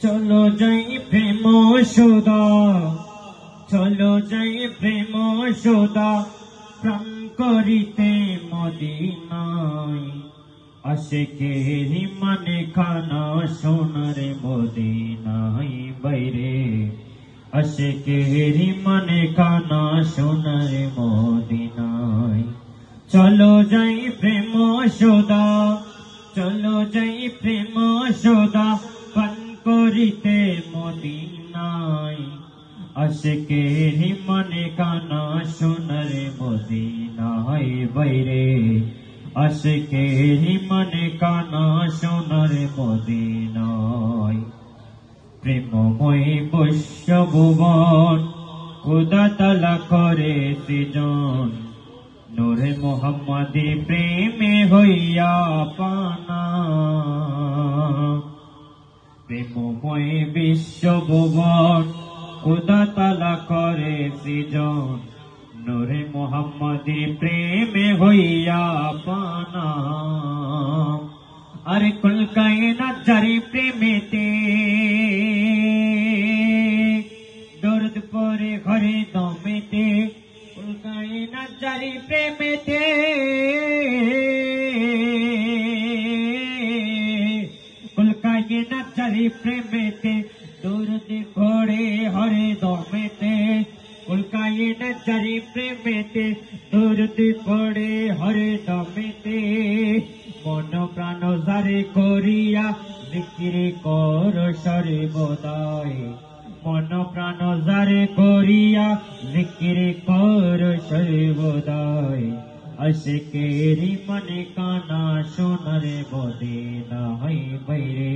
চলো যাই প্রেম সুদা, চলো যাই প্রেম সুদা, প্রাণ করিতে মদিনায়। আশিকের মানে খানা সোনার মদিনায় বাইরে, আশিকের মানে খানা সোনার মদিনায়। চলো যাই প্রেম সুদা, চলো যাই প্রেম সুদা, পান করিতে মদিনায়। আশিকের মানে কানা সোনার মদিনায় বাইরে, আশিকের মানে কানা সোনার মদিনায়। প্রেমময় বৈশ্যভুবন খোদা তাআলা করে সৃজন, নূরে মুহাম্মাদি প্রেমে হইয়া পানা। প্রেমময় বিশ্বভুবন খোদা তাআলা করে সৃজন, নূরে মুহাম্মাদি প্রেমে হইয়া পানা। আরে কুল কায়নাত জারি প্রেমেতে, দর্দ পরে ঘরে দমেতে, কুল কায়নাত জারি প্রেমেতে, কুল কায়নাত জারি প্রেমেতে, দর্দ পরে হরে দমেতে, কুল কায়নাত জারি প্রেমেতে, দর্দ পরে হরে দমেতে। মন প্রাণ জারি করিয়া জিকির কর সর্বদাই, মন প্রাণ জারি করিয়া জিকির কর সর্বদাই। আশিকের মানে কানা সোনার মদিনায় বাইরে,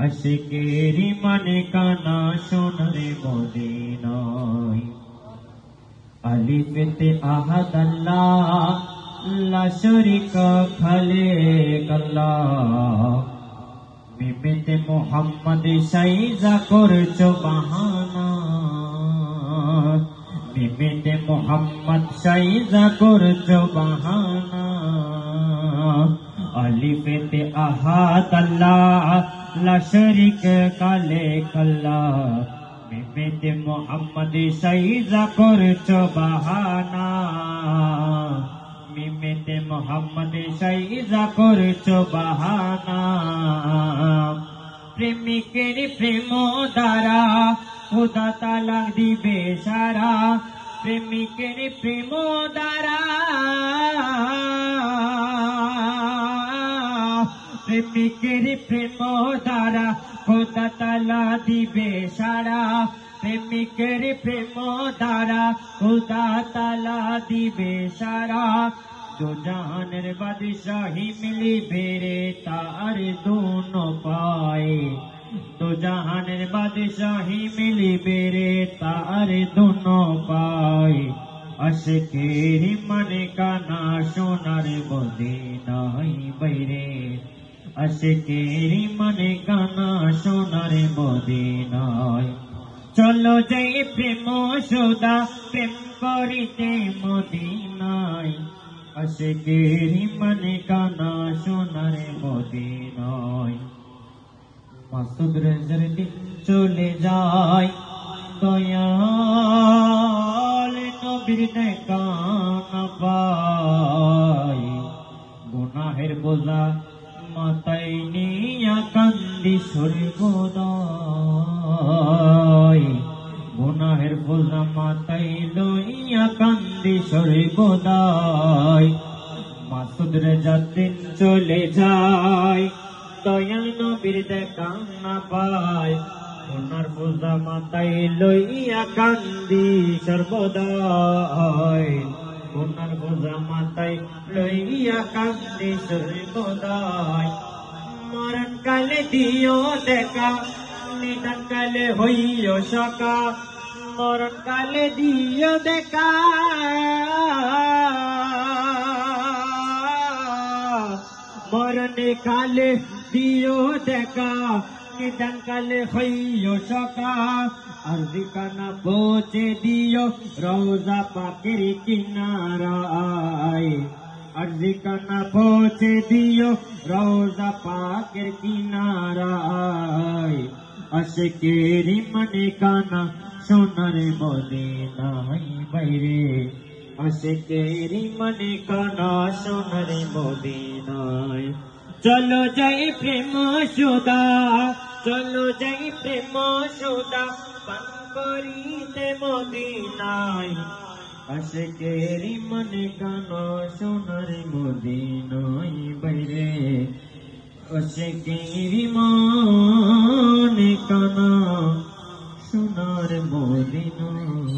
আশিকের মানে কানা সোনার মদিনায়। আলিফেতে আহাদ আল্লাহ, লা শরীকা খালেক আল্লাহ। মিমেতে মুহাম্মদ সাইজা করছো বাহানা, মিমেতে মুহাম্মদ সাইজা করছো বাহানা। আলিফেতে আহাদ আল্লাহ, লা শরীকা খালেক আল্লাহ। মিমেতে মুহাম্মদ সাইজা করছো বাহানা, মিমেতে মুহাম্মদ সাইজা করছো বাহানা। প্রেমিকের প্রেম দ্বারা খোদা তাআলা দিবে সারা, প্রেমিকের প্রেম দ্বারা, প্রেমিকের প্রেম দ্বারা খোদা তাআলা দিবে সারা, প্রেমিকের প্রেম দ্বারা খোদা তাআলা দিবে সারা। দো জাহানের বাদশাহী মিলিবে রে তার দোনো পায়ে, দো জাহানের বাদশাহী মিলিবে রে তার দোনো পায়ে। আশিকের মানে কানা সোনার মদিনায় বাইরে, আশিকের মানে কানা সোনার মদিনায়। চলো যাই প্রেম সুদা, প্রেম করিতে মদিনায়। আশিকের মানে কানা সোনার মদিনায়। মাসুদ রেজার দিন চলে যায়, দয়াল নবীর দেখা না পাই। গুনাহের বোঝা মাথায় নিয়া কান্দি সর্বদাই, গুনাহের বোঝা মাথায় লইয়া কান্দি সর্বদাই। মাসুদ রেজার দিন চলে যায়, দয়াল নবীর দেখা না পায়। গুনার বোঝা মাথায় লইয়া কান্দি সর্বদাই, গুনার বোঝা মাথায় লইয়া কান্দি সর্বদাই। মরণ কালে দিও দেখা, নিধন কালে হইও সকা, মরণ কালে দিও দেখা, মরণে কালে দিও দেখা, নিধন কালে হইও সকা। अर्जी काना पहुँचे दियो रोजा पाकेर किनाराय, अर्जी काना पहुँचे दियो रोजा पाकेर किनाराय। আশিকেরি মনে কানা সোনার মদিনায় বাইরে আশিকেরি মনে কানা সোনার মদিনায় চলো যাই প্রেম সুদা চলো যাই প্রেম সুদা পান করিতে মদিনায় আশিকেরি মনে কানা সোনার মদিনায় বাইরে আশিকেরি মনে কানা সোনার মদিনায়